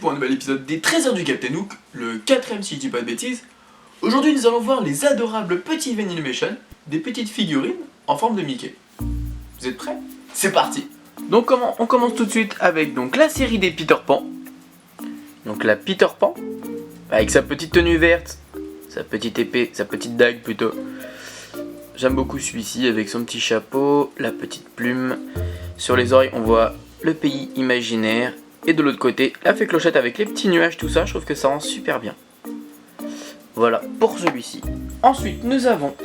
pour un nouvel épisode des Trésors du Captain Hook, le 4ème si je dis pas de bêtises. Aujourd'hui nous allons voir les adorables petits Venimation, des petites figurines en forme de Mickey. Vous êtes prêts? C'est parti. Donc on commence tout de suite avec donc, la série des Peter Pan. Donc la Peter Pan, avec sa petite tenue verte, sa petite épée, sa petite dague plutôt. J'aime beaucoup celui-ci avec son petit chapeau, la petite plume. Sur les oreilles on voit le pays imaginaire. Et de l'autre côté, la fée Clochette avec les petits nuages, tout ça, je trouve que ça rend super bien. Voilà pour celui-ci. Ensuite, nous avons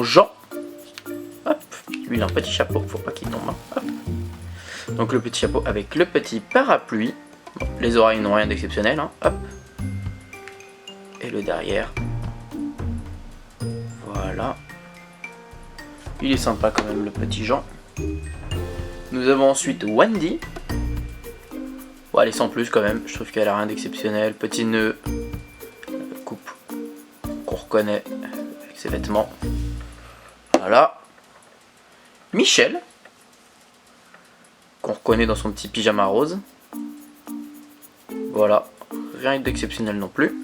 Jean. Hop, lui il a un petit chapeau, faut pas qu'il tombe. Hop. Donc le petit chapeau avec le petit parapluie. Bon, les oreilles n'ont rien d'exceptionnel. Hein. Hop. Et le derrière. Voilà. Il est sympa quand même le petit Jean. Nous avons ensuite Wendy. Bon, elle est sans plus quand même, je trouve qu'elle a rien d'exceptionnel. Petit nœud, coupe qu'on reconnaît avec ses vêtements. Voilà. Michel, qu'on reconnaît dans son petit pyjama rose. Voilà, rien d'exceptionnel non plus.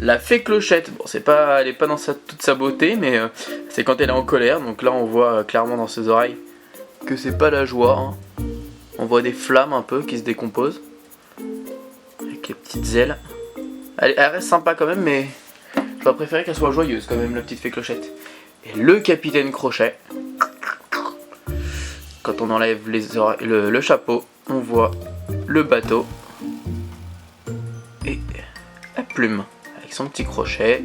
La fée Clochette, bon elle est pas dans toute sa beauté, mais c'est quand elle est en colère. Donc là on voit clairement dans ses oreilles que c'est pas la joie. Hein. On voit des flammes un peu qui se décomposent. Avec les petites ailes. Elle reste sympa quand même, mais j'aurais préféré qu'elle soit joyeuse quand même, la petite fée Clochette. Et le capitaine Crochet. Quand on enlève les oreilles, le chapeau, on voit le bateau. Et la plume. Avec son petit crochet.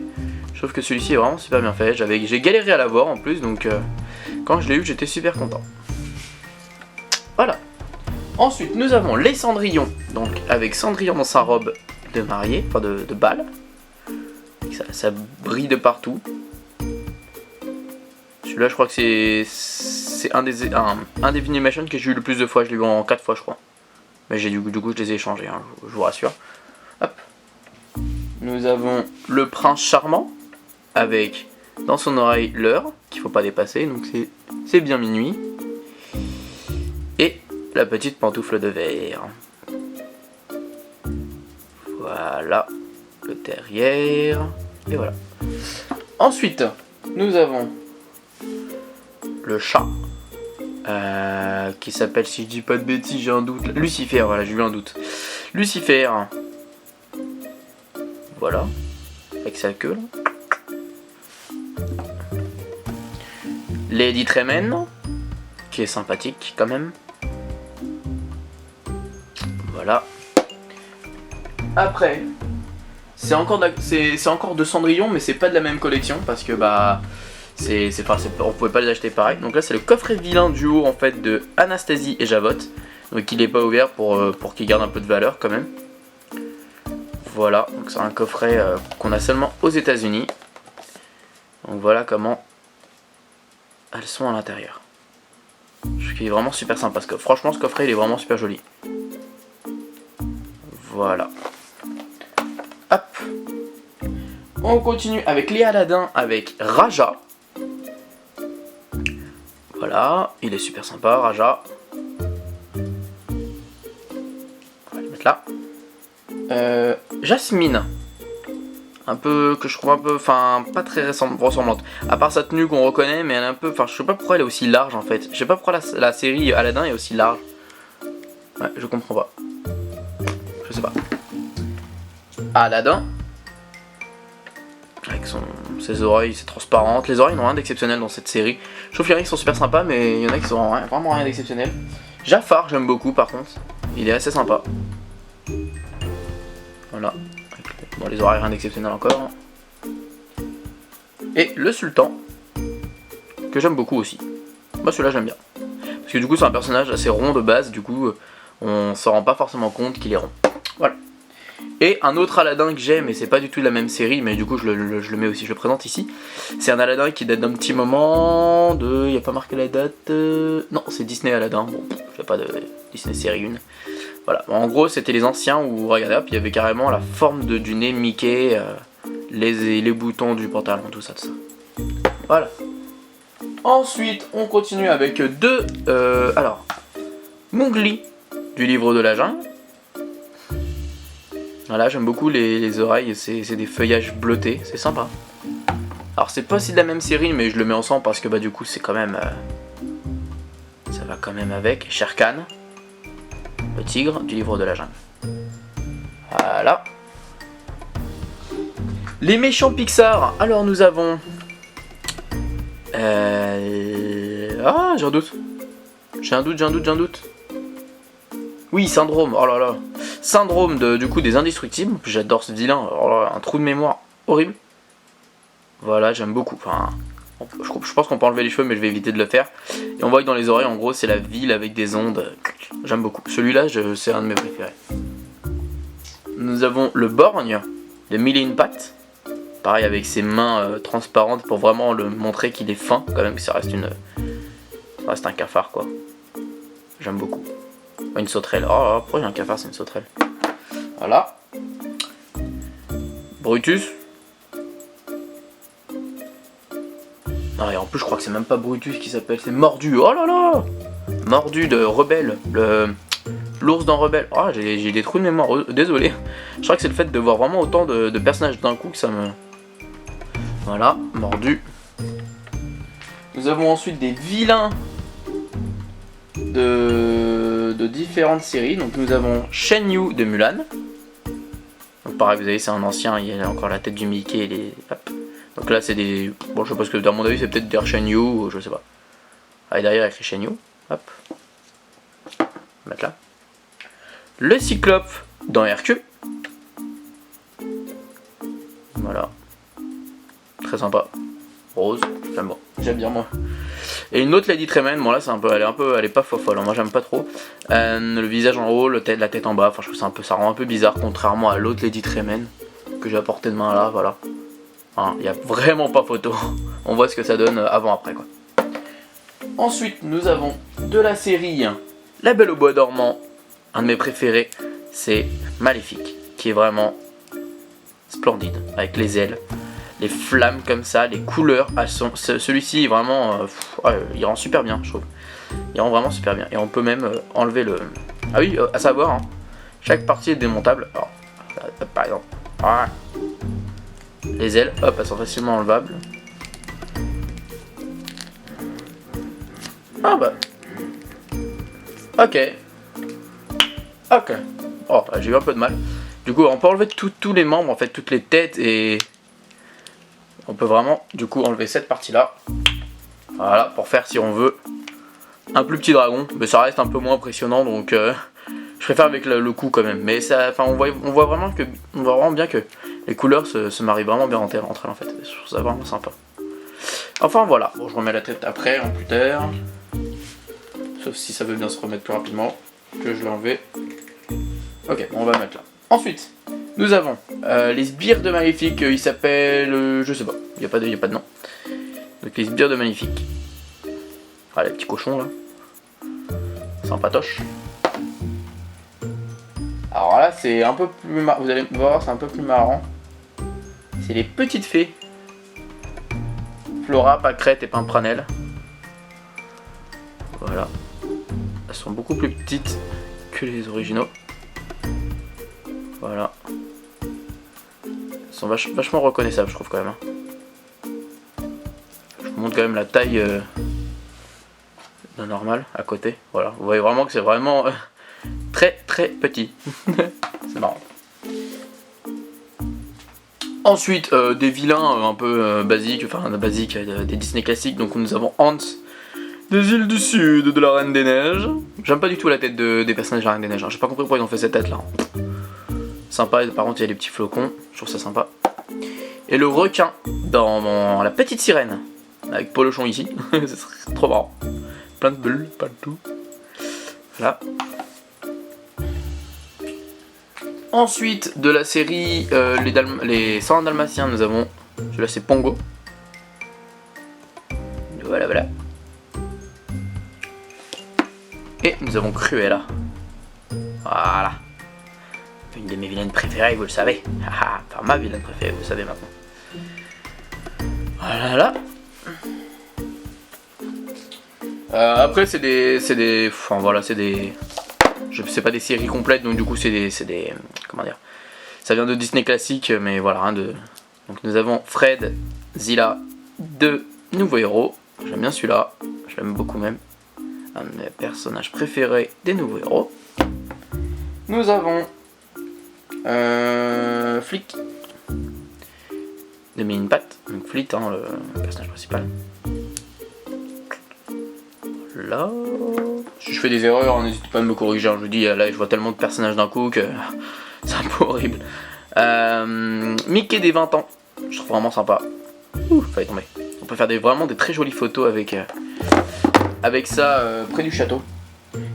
Je trouve que celui-ci est vraiment super bien fait. J'ai galéré à l'avoir en plus, donc quand je l'ai eu, j'étais super content. Voilà. Ensuite, nous avons les Cendrillon. Donc, avec Cendrillon dans sa robe de mariée, enfin de bal. Ça brille de partout. Celui-là, je crois que c'est un des Venimation que j'ai eu le plus de fois. Je l'ai eu en 4 fois, je crois. Mais du coup, je les ai échangés, hein, je vous rassure. Hop. Nous avons le prince charmant, avec dans son oreille l'heure, qu'il ne faut pas dépasser, donc c'est bien minuit. Et la petite pantoufle de verre. Voilà, le derrière, et voilà. Ensuite, nous avons le chat, qui s'appelle, si je dis pas de bêtises, j'ai un doute, Lucifer, voilà, j'ai eu un doute. Lucifer. Voilà, avec sa queue là. Lady Tremaine, qui est sympathique quand même. Voilà. Après, c'est encore de Cendrillon, mais c'est pas de la même collection parce que on pouvait pas les acheter pareil. Donc là, c'est le coffret vilain duo en fait de Anastasie et Javotte. Donc il est pas ouvert pour qu'il garde un peu de valeur quand même. Voilà, donc c'est un coffret qu'on a seulement aux États-Unis. Donc voilà comment elles sont à l'intérieur. Je trouve qu'il est vraiment super sympa parce que franchement ce coffret il est vraiment super joli. Voilà. Hop. On continue avec les Aladdin avec Raja. Voilà, il est super sympa Raja. On va le mettre là. Jasmine, un peu que je trouve un peu, enfin pas très ressemblante. À part sa tenue qu'on reconnaît, mais elle est un peu, enfin je sais pas pourquoi elle est aussi large en fait. Je sais pas pourquoi la série Aladdin est aussi large. Ouais, je comprends pas. Je sais pas. Aladdin, avec ses oreilles, c'est transparente. Les oreilles n'ont rien d'exceptionnel dans cette série. Je trouve qu'il y en a qui sont super sympas, mais il y en a qui sont vraiment rien d'exceptionnel. Jafar, j'aime beaucoup par contre. Il est assez sympa. Voilà, bon, les oreilles rien d'exceptionnel encore. Et le sultan, que j'aime beaucoup aussi. Moi celui-là j'aime bien. Parce que du coup c'est un personnage assez rond de base, du coup on s'en rend pas forcément compte qu'il est rond. Voilà. Et un autre Aladdin que j'aime, et c'est pas du tout la même série, mais du coup je le mets aussi, je le présente ici. C'est un Aladdin qui date d'un petit moment de... Il n'y a pas marqué la date... Non, c'est Disney Aladdin, bon, je fais pas de Disney série 1. Voilà, en gros c'était les anciens où, regardez hop, il y avait carrément la forme du nez Mickey, les boutons du pantalon, tout ça. Voilà. Ensuite, on continue avec deux... alors, Mowgli du livre de la jungle. Voilà, j'aime beaucoup les oreilles, c'est des feuillages bleutés, c'est sympa. Alors c'est pas si de la même série, mais je le mets ensemble parce que bah du coup c'est quand même... ça va quand même avec. Shere Khan, le tigre du livre de la jungle. Voilà. Les méchants Pixar, alors nous avons... Ah, j'ai un doute. J'ai un doute. Oui, Syndrome, oh là là. Syndrome du coup des Indestructibles. J'adore ce vilain, oh là là, un trou de mémoire horrible. Voilà, j'aime beaucoup. Enfin, je pense qu'on peut enlever les cheveux, mais je vais éviter de le faire. Et on voit que dans les oreilles, en gros, c'est la ville avec des ondes. J'aime beaucoup. Celui-là, c'est un de mes préférés. Nous avons le borgne de Mille et une pattes. Pareil, avec ses mains transparentes pour vraiment le montrer qu'il est fin. Quand même, que ça reste un cafard, quoi. J'aime beaucoup. Une sauterelle. Oh, pourquoi j'ai un cafard, c'est une sauterelle. Voilà. Brutus. Non, et en plus, je crois que c'est même pas Brutus qui s'appelle, c'est Mordu. Oh là là! Mordu de Rebelle. L'ours dans Rebelle. Oh, j'ai des trous de mémoire. Désolé. Je crois que c'est le fait de voir vraiment autant de personnages d'un coup que ça me... Voilà, Mordu. Nous avons ensuite des vilains de différentes séries. Donc nous avons Shen Yu de Mulan. Donc pareil, vous voyez, c'est un ancien, il y a encore la tête du Mickey et les... Hop. Donc là c'est des... Bon, je sais pas ce que, à mon avis c'est peut-être des Shen Yu, ou je sais pas. Ah, et derrière il y a écrit Shen Yu. Hop. On va mettre là. Le Cyclope dans Hercule. Voilà. Très sympa. Rose, j'aime bien moi. Et une autre Lady Tremaine, bon là c'est elle est pas folle, moi j'aime pas trop. Le visage en haut, la tête en bas, enfin je trouve ça rend un peu bizarre contrairement à l'autre Lady Tremaine que j'ai à portée de main là, voilà. Il n'y a vraiment pas photo. On voit ce que ça donne avant-après quoi. Ensuite nous avons de la série La Belle au Bois dormant. Un de mes préférés, c'est Maléfique, qui est vraiment splendide, avec les ailes. Les flammes comme ça, les couleurs, celui-ci vraiment, il rend super bien je trouve. Il rend vraiment super bien. Et on peut même enlever le... Ah oui, à savoir, chaque partie est démontable. Alors, par exemple, voilà. Les ailes, hop, elles sont facilement enlevables. Ah bah. Ok. Oh, j'ai eu un peu de mal. Du coup, on peut enlever tous les membres, en fait, toutes les têtes et... On peut vraiment, du coup, enlever cette partie-là. Voilà, pour faire, si on veut, un plus petit dragon. Mais ça reste un peu moins impressionnant, donc je préfère avec le coup quand même. Mais ça, enfin, on voit vraiment bien que les couleurs se marient vraiment bien entre elles, en fait. Je trouve ça vraiment sympa. Enfin, voilà. Bon, je remets la tête après, en plus tard. Sauf si ça veut bien se remettre plus rapidement que je l'ai enlevé. Ok, bon, on va mettre là. Ensuite, nous avons les sbires de Maléfique, ils s'appellent, je sais pas, il n'y a pas de nom. Donc les sbires de Maléfique. Ah, les petits cochons là. Sympatoche. Alors là, c'est un peu plus marrant, vous allez voir, c'est un peu plus marrant. C'est les petites fées. Flora, Pâquerette et Pimprenelle. Voilà. Elles sont beaucoup plus petites que les originaux. Voilà. Elles sont vachement reconnaissables, je trouve quand même. Je vous montre quand même la taille d'un normal à côté. Voilà, vous voyez vraiment que c'est vraiment très petit. C'est marrant. Ensuite, des vilains un peu basiques, des Disney classiques. Donc nous avons Hans des îles du Sud de la Reine des Neiges. J'aime pas du tout la tête des personnages de la Reine des Neiges. J'ai pas compris pourquoi ils ont fait cette tête là. Sympa, par contre il y a les petits flocons, je trouve ça sympa. Et le requin dans La Petite Sirène, avec Polochon ici, ce serait trop marrant. Plein de bulles, pas de tout. Voilà. Ensuite, de la série les 101 Dalmatiens, nous avons, celui-là c'est Pongo. Voilà. Et nous avons Cruella. Voilà. Une de mes vilaines préférées, vous le savez. Enfin, ma vilaine préférée, vous le savez maintenant. Voilà. Après c'est des, enfin voilà, c'est des, je sais pas des séries complètes, donc du coup c'est des, comment dire, ça vient de Disney classique, mais voilà, rien de. Donc nous avons Fred, Zilla, deux nouveaux héros. J'aime bien celui-là, je l'aime beaucoup même. Un de mes personnages préférés des nouveaux héros. Nous avons Flick de Mini Pat, donc Flit, hein, le personnage principal. Là, si je fais des erreurs, n'hésitez pas à me corriger. Je vous dis, là, je vois tellement de personnages d'un coup que c'est un peu horrible. Mickey des 20 ans, je trouve vraiment sympa. Ouh, fallait tomber. On peut faire vraiment des très jolies photos avec ça près du château.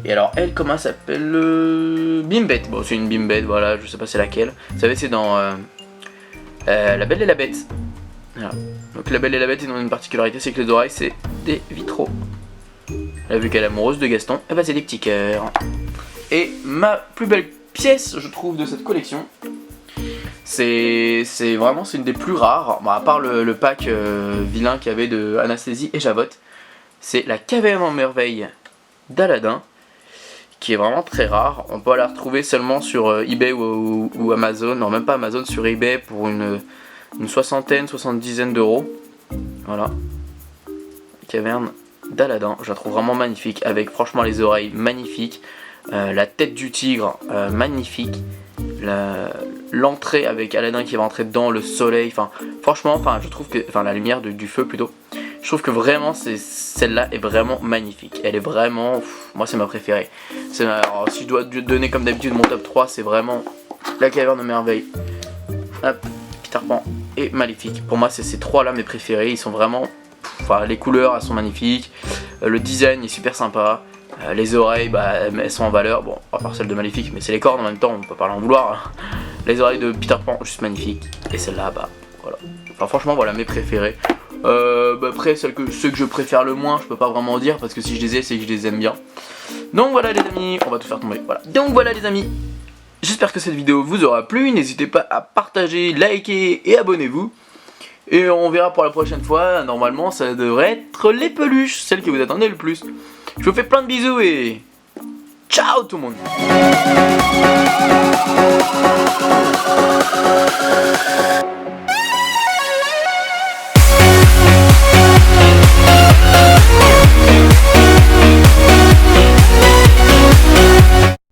Et alors, elle, comment elle s'appelle? Bimbette. Bon, c'est une Bimbette, voilà, je sais pas c'est laquelle. Vous savez, c'est dans La Belle et la Bête. Voilà. Donc, La Belle et la Bête, ils ont une particularité, c'est que les oreilles, c'est des vitraux. Elle a vu qu'elle est amoureuse de Gaston, et bah c'est des petits cœurs. Et ma plus belle pièce, je trouve, de cette collection, c'est vraiment une des plus rares, bon, à part le pack vilain qu'il y avait de Anasthésie et Javotte. C'est la Caverne en merveille d'Aladin, qui est vraiment très rare. On peut la retrouver seulement sur eBay ou Amazon, non même pas Amazon, sur eBay pour une soixantaine, 70 d'euros. Voilà, Caverne d'Aladin, je la trouve vraiment magnifique, avec franchement les oreilles magnifiques, la tête du tigre magnifique, l'entrée avec Aladin qui va entrer dedans, le soleil, enfin franchement, je trouve que, la lumière du feu plutôt, je trouve que vraiment celle-là est vraiment magnifique, elle est vraiment, moi c'est ma préférée. Alors, si je dois donner comme d'habitude mon top 3, c'est vraiment la Caverne de Merveille, hop, Peter Pan et Maléfique. Pour moi c'est ces trois là mes préférés, ils sont vraiment, les couleurs elles sont magnifiques, le design est super sympa, les oreilles elles sont en valeur, bon à part celle de Maléfique, mais c'est les cornes en même temps, on peut pas en vouloir. Les oreilles de Peter Pan juste magnifiques, et celle-là voilà, franchement voilà mes préférés. Après ceux que je préfère le moins je peux pas vraiment dire, parce que si je les ai c'est que je les aime bien. Donc voilà les amis, on va tout faire tomber, voilà. Donc voilà les amis, j'espère que cette vidéo vous aura plu, n'hésitez pas à partager, liker et abonnez-vous. Et on verra pour la prochaine fois, normalement ça devrait être les peluches, celles que vous attendez le plus. Je vous fais plein de bisous et ciao tout le monde.